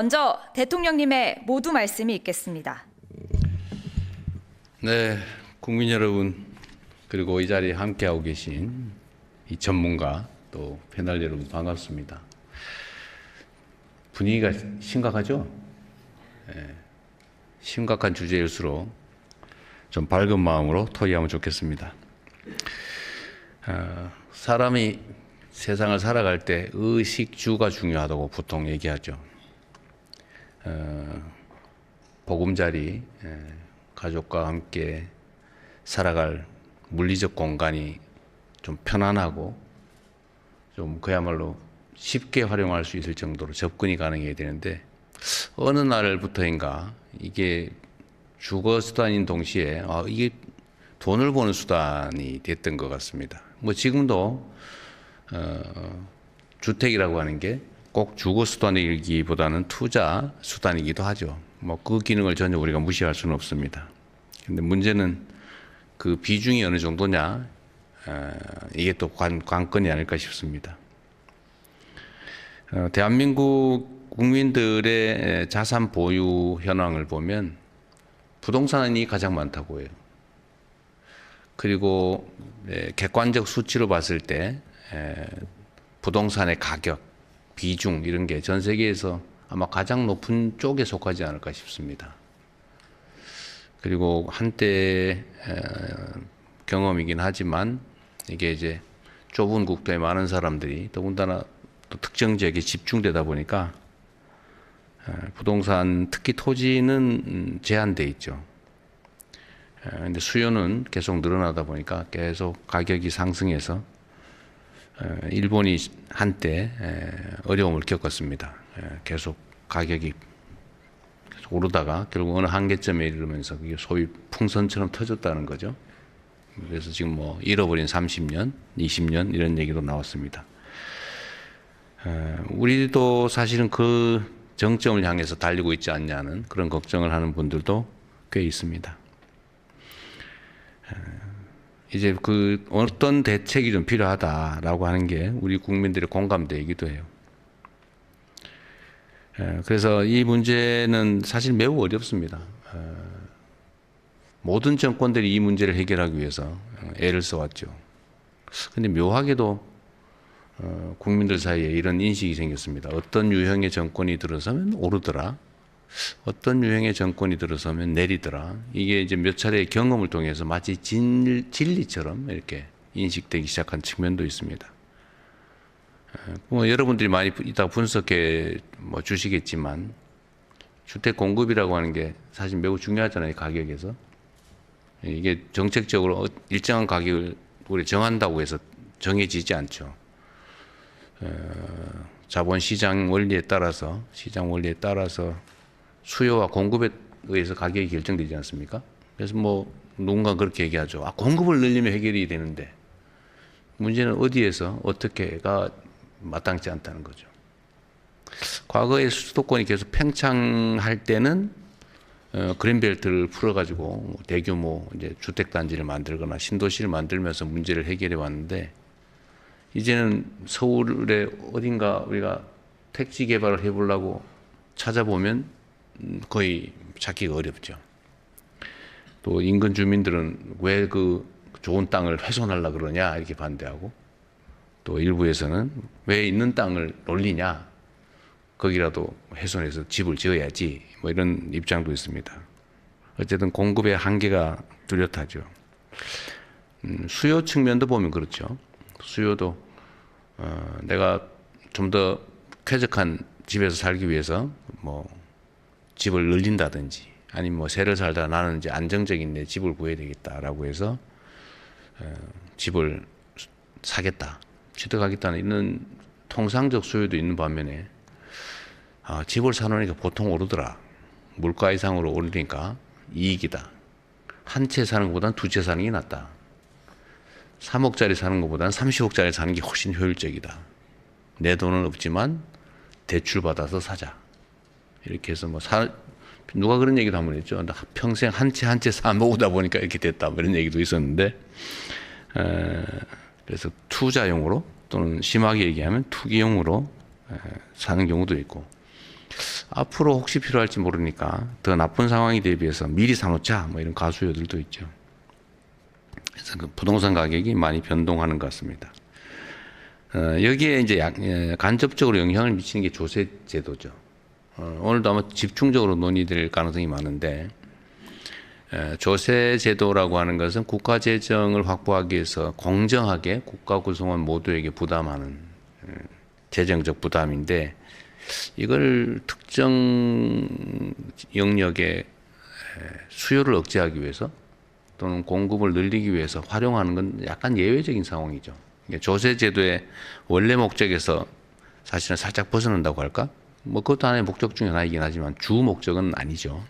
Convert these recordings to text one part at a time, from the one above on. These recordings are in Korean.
먼저 대통령님의 모두 말씀이 있겠습니다. 네, 국민 여러분, 그리고 이 자리에 함께하고 계신 이 전문가 또 패널 여러분 반갑습니다. 분위기가 심각하죠? 네, 심각한 주제일수록 좀 밝은 마음으로 토의하면 좋겠습니다. 사람이 세상을 살아갈 때 의식주가 중요하다고 보통 얘기하죠. 보금자리, 가족과 함께 살아갈 물리적 공간이 좀 편안하고 좀 그야말로 쉽게 활용할 수 있을 정도로 접근이 가능해야 되는데 어느 날부터인가 이게 주거 수단인 동시에 이게 돈을 버는 수단이 됐던 것 같습니다. 뭐 지금도 주택이라고 하는 게 꼭 주거 수단이기보다는 투자 수단이기도 하죠. 뭐 그 기능을 전혀 우리가 무시할 수는 없습니다. 근데 문제는 그 비중이 어느 정도냐, 이게 또 관건이 아닐까 싶습니다. 대한민국 국민들의 자산 보유 현황을 보면 부동산이 가장 많다고 해요. 그리고 객관적 수치로 봤을 때 부동산의 가격, 비중 이런 게 전 세계에서 아마 가장 높은 쪽에 속하지 않을까 싶습니다. 그리고 한때 경험이긴 하지만 이게 이제 좁은 국토에 많은 사람들이 더군다나 또 특정 지역에 집중되다 보니까 부동산 특히 토지는 제한돼 있죠. 근데 수요는 계속 늘어나다 보니까 계속 가격이 상승해서 일본이 한때 어려움을 겪었습니다. 계속 가격이 계속 오르다가 결국 어느 한계점에 이르면서 그게 소위 풍선처럼 터졌다는 거죠. 그래서 지금 뭐 잃어버린 30년, 20년 이런 얘기도 나왔습니다. 우리도 사실은 그 정점을 향해서 달리고 있지 않냐는 그런 걱정을 하는 분들도 꽤 있습니다. 이제 그 어떤 대책이 좀 필요하다라고 하는 게 우리 국민들의 공감대이기도 해요. 그래서 이 문제는 사실 매우 어렵습니다. 모든 정권들이 이 문제를 해결하기 위해서 애를 써왔죠. 근데 묘하게도 국민들 사이에 이런 인식이 생겼습니다. 어떤 유형의 정권이 들어서면 오르더라. 어떤 유형의 정권이 들어서면 내리더라. 이게 이제 몇 차례의 경험을 통해서 마치 진리처럼 이렇게 인식되기 시작한 측면도 있습니다. 뭐 여러분들이 많이 이따 분석해 뭐 주시겠지만 주택 공급이라고 하는 게 사실 매우 중요하잖아요. 가격에서. 이게 정책적으로 일정한 가격을 우리 정한다고 해서 정해지지 않죠. 자본시장 원리에 따라서 수요와 공급에 의해서 가격이 결정되지 않습니까? 그래서 뭐 누군가 그렇게 얘기하죠. 공급을 늘리면 해결이 되는데 문제는 어디에서 어떻게가 마땅치 않다는 거죠. 과거에 수도권이 계속 팽창할 때는 그린벨트를 풀어가지고 대규모 이제 주택 단지를 만들거나 신도시를 만들면서 문제를 해결해 왔는데 이제는 서울의 어딘가 우리가 택지 개발을 해보려고 찾아보면 거의 찾기가 어렵죠. 또 인근 주민들은 왜 그 좋은 땅을 훼손하려고 그러냐 이렇게 반대하고 또 일부에서는 왜 있는 땅을 놀리냐 거기라도 훼손해서 집을 지어야지 뭐 이런 입장도 있습니다. 어쨌든 공급의 한계가 뚜렷하죠. 수요 측면도 보면 그렇죠. 수요도 내가 좀 더 쾌적한 집에서 살기 위해서 뭐 집을 늘린다든지 아니면 뭐 새를 살다 나는 이제 안정적인 내 집을 구해야 되겠다라고 해서 집을 사겠다, 취득하겠다는 이런 통상적 수요도 있는 반면에 집을 사놓으니까 보통 오르더라. 물가 이상으로 오르니까 이익이다. 한 채 사는 것보다는 두 채 사는 게 낫다. 3억짜리 사는 것보다는 30억짜리 사는 게 훨씬 효율적이다. 내 돈은 없지만 대출 받아서 사자. 이렇게 해서 뭐 누가 그런 얘기도 한번 했죠. 평생 한 채 한 채 사 모으다 보니까 이렇게 됐다. 뭐 이런 얘기도 있었는데, 그래서 투자용으로 또는 심하게 얘기하면 투기용으로 사는 경우도 있고 앞으로 혹시 필요할지 모르니까 더 나쁜 상황이 대비해서 미리 사놓자 뭐 이런 가수요들도 있죠. 그래서 그 부동산 가격이 많이 변동하는 것 같습니다. 여기에 이제 간접적으로 영향을 미치는 게 조세 제도죠. 오늘도 아마 집중적으로 논의될 가능성이 많은데 조세 제도라고 하는 것은 국가 재정을 확보하기 위해서 공정하게 국가 구성원 모두에게 부담하는 재정적 부담인데 이걸 특정 영역의 수요를 억제하기 위해서 또는 공급을 늘리기 위해서 활용하는 건 약간 예외적인 상황이죠. 조세 제도의 원래 목적에서 사실은 살짝 벗어난다고 할까? 뭐 그것도 하나의 목적 중에 하나이긴 하지만 주 목적은 아니죠.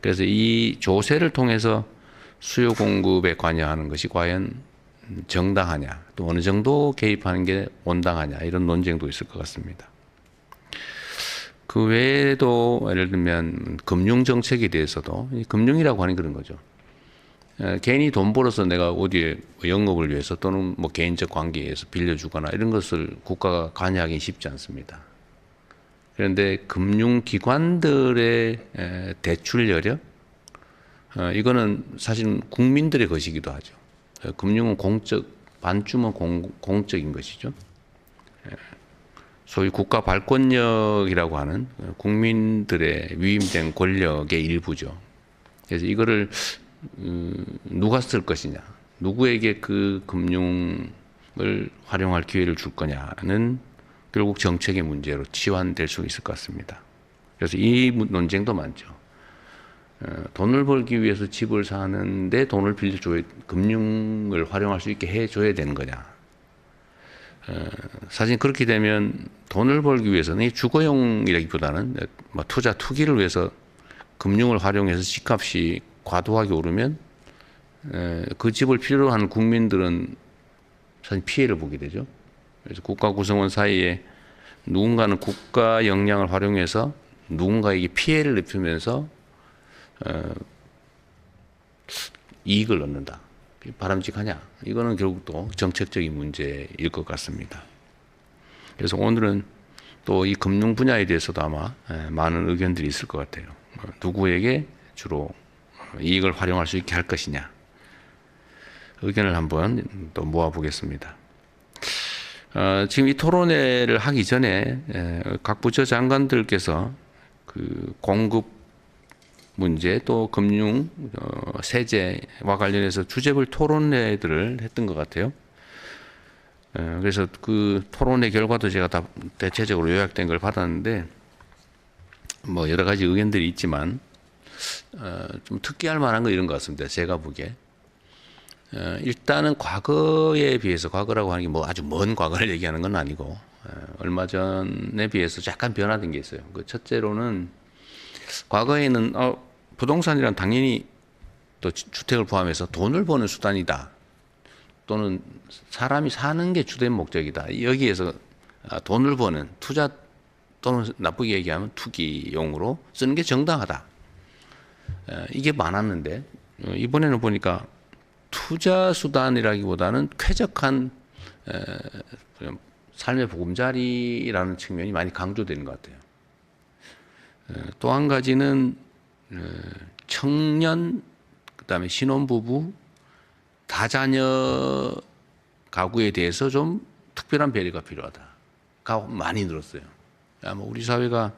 그래서 이 조세를 통해서 수요 공급에 관여하는 것이 과연 정당하냐, 또 어느 정도 개입하는 게 온당하냐 이런 논쟁도 있을 것 같습니다. 그 외에도 예를 들면 금융 정책에 대해서도 금융이라고 하는 그런 거죠. 괜히 돈 벌어서 내가 어디에 영업을 위해서 또는 뭐 개인적 관계에서 빌려주거나 이런 것을 국가가 관여하기 쉽지 않습니다. 그런데 금융기관들의 대출 여력, 이거는 사실은 국민들의 것이기도 하죠. 금융은 공적, 반쯤은 공적인 것이죠. 소위 국가 발권력이라고 하는 국민들의 위임된 권력의 일부죠. 그래서 이거를 누가 쓸 것이냐, 누구에게 그 금융을 활용할 기회를 줄 거냐는 결국 정책의 문제로 치환될 수 있을 것 같습니다. 그래서 이 논쟁도 많죠. 돈을 벌기 위해서 집을 사는데 돈을 빌려줘야, 금융을 활용할 수 있게 해줘야 되는 거냐. 사실 그렇게 되면 돈을 벌기 위해서는 주거용이라기보다는 투자, 투기를 위해서 금융을 활용해서 집값이 과도하게 오르면 그 집을 필요로 하는 국민들은 사실 피해를 보게 되죠. 그래서 국가 구성원 사이에 누군가는 국가 역량을 활용해서 누군가에게 피해를 입히면서 이익을 얻는다. 바람직하냐? 이거는 결국 또 정책적인 문제일 것 같습니다. 그래서 오늘은 또 이 금융 분야에 대해서도 아마 많은 의견들이 있을 것 같아요. 누구에게 주로 이익을 활용할 수 있게 할 것이냐. 의견을 한번 또 모아보겠습니다. 지금 이 토론회를 하기 전에 각 부처 장관들께서 그 공급 문제 또 금융 세제와 관련해서 주제별 토론회들을 했던 것 같아요. 그래서 그 토론회 결과도 제가 다 대체적으로 요약된 걸 받았는데 뭐 여러 가지 의견들이 있지만 좀 특기할 만한 거 이런 것 같습니다. 제가 보기에. 일단은 과거에 비해서, 과거라고 하는 게 뭐 아주 먼 과거를 얘기하는 건 아니고 얼마 전에 비해서 약간 변화된 게 있어요. 그 첫째로는 과거에는 부동산이란 당연히 또 주택을 포함해서 돈을 버는 수단이다. 또는 사람이 사는 게 주된 목적이다. 여기에서 돈을 버는 투자 또는 나쁘게 얘기하면 투기용으로 쓰는 게 정당하다. 이게 많았는데 이번에는 보니까 투자 수단이라기보다는 쾌적한 삶의 보금자리라는 측면이 많이 강조되는 것 같아요. 또 한 가지는 청년, 그다음에 신혼부부, 다자녀 가구에 대해서 좀 특별한 배려가 필요하다가 많이 늘었어요. 아마 우리 사회가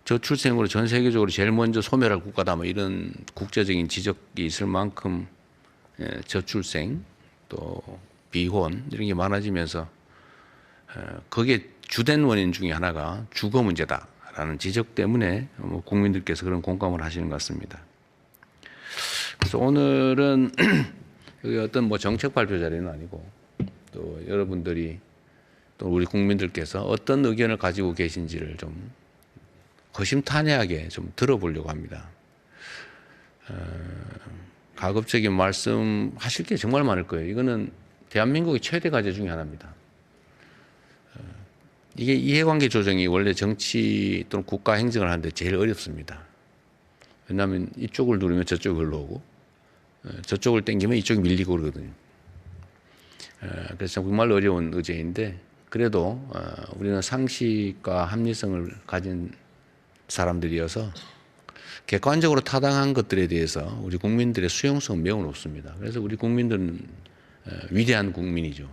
저출생으로 전 세계적으로 제일 먼저 소멸할 국가다 뭐 이런 국제적인 지적이 있을 만큼 저출생 또 비혼 이런 게 많아지면서 그게 주된 원인 중에 하나가 주거 문제다라는 지적 때문에 국민들께서 그런 공감을 하시는 것 같습니다. 그래서 오늘은 여기 어떤 뭐 정책 발표 자리는 아니고 또 여러분들이 또 우리 국민들께서 어떤 의견을 가지고 계신지를 좀 허심탄회하게 좀 들어보려고 합니다. 가급적인 말씀 하실 게 정말 많을 거예요. 이거는 대한민국의 최대 과제 중에 하나입니다. 이게 이해관계 조정이 원래 정치 또는 국가 행정을 하는데 제일 어렵습니다. 왜냐하면 이쪽을 누르면 저쪽이 흘러오고 저쪽을 당기면 이쪽이 밀리고 그러거든요. 그래서 정말 어려운 의제인데 그래도 우리는 상식과 합리성을 가진 사람들이어서 객관적으로 타당한 것들에 대해서 우리 국민들의 수용성은 매우 높습니다. 그래서 우리 국민들은 위대한 국민이죠.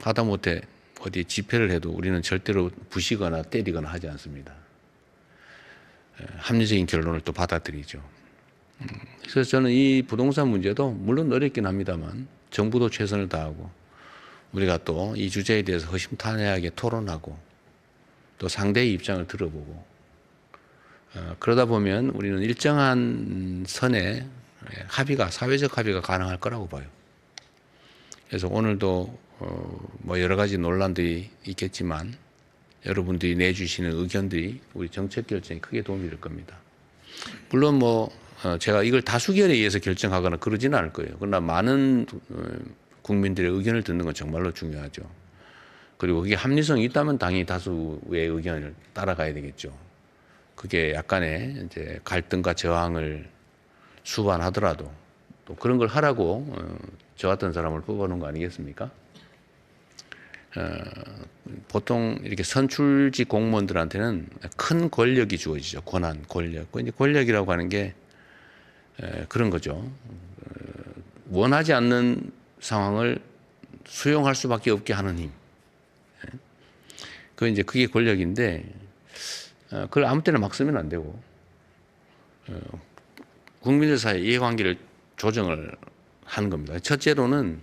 하다못해 어디 집회를 해도 우리는 절대로 부시거나 때리거나 하지 않습니다. 합리적인 결론을 또 받아들이죠. 그래서 저는 이 부동산 문제도 물론 어렵긴 합니다만 정부도 최선을 다하고 우리가 또 이 주제에 대해서 허심탄회하게 토론하고 또 상대의 입장을 들어보고 그러다 보면 우리는 일정한 선에 사회적 합의가 가능할 거라고 봐요. 그래서 오늘도 뭐 여러 가지 논란들이 있겠지만 여러분들이 내주시는 의견들이 우리 정책 결정에 크게 도움이 될 겁니다. 물론 뭐 제가 이걸 다수결에 의해서 결정하거나 그러지는 않을 거예요. 그러나 많은 국민들의 의견을 듣는 건 정말로 중요하죠. 그리고 그게 합리성이 있다면 당연히 다수의 의견을 따라가야 되겠죠. 그게 약간의 이제 갈등과 저항을 수반하더라도 또 그런 걸 하라고 저 같은 사람을 뽑아놓은 거 아니겠습니까? 보통 이렇게 선출직 공무원들한테는 큰 권력이 주어지죠. 권한, 권력. 이제 권력이라고 하는 게 그런 거죠. 원하지 않는 상황을 수용할 수밖에 없게 하는 힘. 그게 권력인데, 그걸 아무 때나 막 쓰면 안 되고, 국민들 사이의 이해관계를 조정을 하는 겁니다. 첫째로는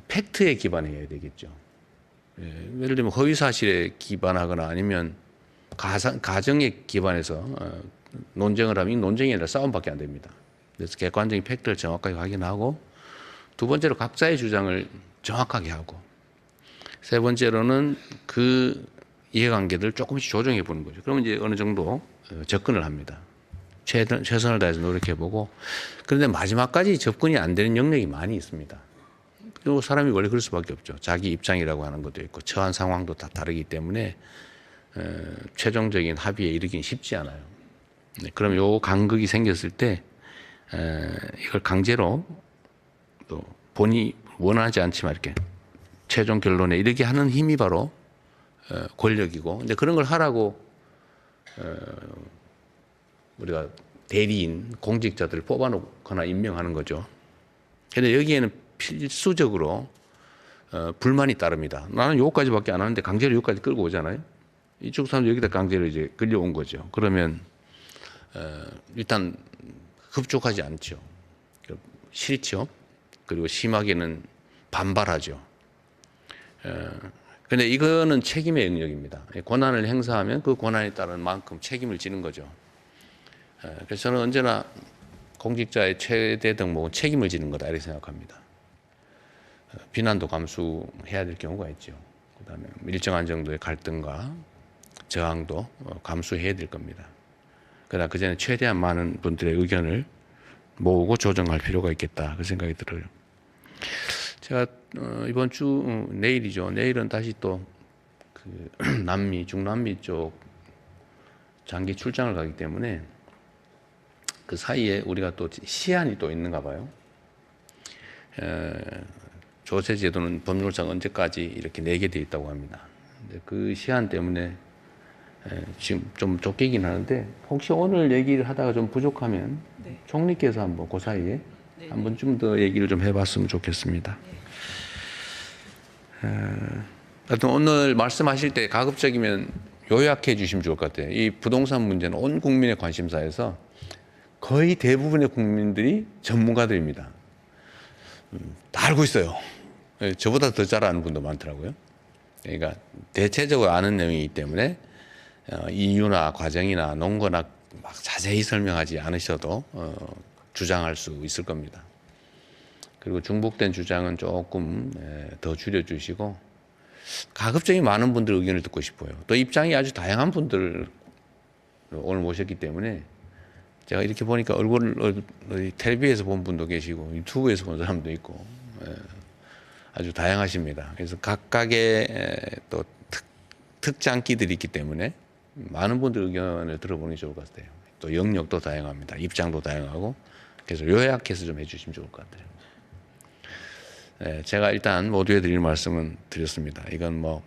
팩트에 기반해야 되겠죠. 예를 들면 허위 사실에 기반하거나 아니면 가정에 기반해서 논쟁을 하면 논쟁이 아니라 싸움밖에 안 됩니다. 그래서 객관적인 팩트를 정확하게 확인하고 두 번째로 각자의 주장을 정확하게 하고 세 번째로는 그 이해관계들을 조금씩 조정해 보는 거죠. 그러면 이제 어느 정도 접근을 합니다. 최선을 다해서 노력해보고 그런데 마지막까지 접근이 안 되는 영역이 많이 있습니다. 그리고 사람이 원래 그럴 수밖에 없죠. 자기 입장이라고 하는 것도 있고 처한 상황도 다 다르기 때문에 최종적인 합의에 이르기는 쉽지 않아요. 그럼 요 간극이 생겼을 때 이걸 강제로 또 본인이 원하지 않지만 이렇게 최종 결론에 이르게 하는 힘이 바로 권력이고 근데 그런 걸 하라고 우리가 대리인 공직자들을 뽑아놓거나 임명하는 거죠. 그런데 여기에는 필수적으로 불만이 따릅니다. 나는 요거까지밖에 안 하는데 강제로 요거까지 끌고 오잖아요. 이쪽 사람도 여기다 강제로 이제 끌려온 거죠. 그러면 일단 흡족하지 않죠. 싫죠. 그리고 심하게는 반발하죠. 그런데 이거는 책임의 영역입니다. 권한을 행사하면 그 권한에 따른 만큼 책임을 지는 거죠. 그래서 저는 언제나 공직자의 최대 덕목은 책임을 지는 거다 이렇게 생각합니다. 비난도 감수해야 될 경우가 있죠. 그다음에 일정한 정도의 갈등과 저항도 감수해야 될 겁니다. 그러나 그 전에 최대한 많은 분들의 의견을 모으고 조정할 필요가 있겠다 그 생각이 들어요. 제가 이번 주 내일이죠. 내일은 다시 또 그 남미 중남미 쪽 장기 출장을 가기 때문에 그 사이에 우리가 또 시한이 또 있는가 봐요. 조세 제도는 법률상 언제까지 이렇게 내게 돼 있다고 합니다. 근데 그 시한 때문에 지금 좀 쫓기긴 하는데 혹시 오늘 얘기를 하다가 좀 부족하면 네. 총리께서 한번 그 사이에 네. 한번 좀 더 얘기를 좀 해봤으면 좋겠습니다. 하여튼 오늘 말씀하실 때 가급적이면 요약해 주시면 좋을 것 같아요. 이 부동산 문제는 온 국민의 관심사에서 거의 대부분의 국민들이 전문가들입니다. 다 알고 있어요. 저보다 더 잘 아는 분도 많더라고요. 그러니까 대체적으로 아는 내용이기 때문에 이유나 과정이나 논거나 막 자세히 설명하지 않으셔도 주장할 수 있을 겁니다. 그리고 중복된 주장은 조금 더 줄여주시고 가급적이 많은 분들 의견을 듣고 싶어요. 또 입장이 아주 다양한 분들을 오늘 모셨기 때문에 제가 이렇게 보니까 얼굴을 텔레비에서 본 분도 계시고 유튜브에서 본 사람도 있고 아주 다양하십니다. 그래서 각각의 또 특장기들이 있기 때문에 많은 분들 의견을 들어보는 게 좋을 것 같아요. 또 영역도 다양합니다. 입장도 다양하고 그래서 요약해서 좀 해주시면 좋을 것 같아요. 제가 일단 모두에 드릴 말씀은 드렸습니다. 이건 뭐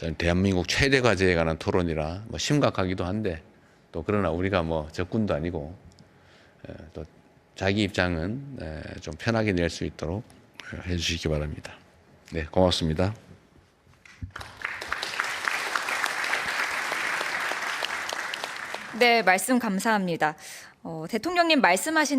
저는 대한민국 최대 과제에 관한 토론이라 뭐 심각하기도 한데 또 그러나 우리가 뭐 적군도 아니고 또 자기 입장은 좀 편하게 낼 수 있도록 해주시기 바랍니다. 네, 고맙습니다. 네, 말씀 감사합니다. 대통령님 말씀하신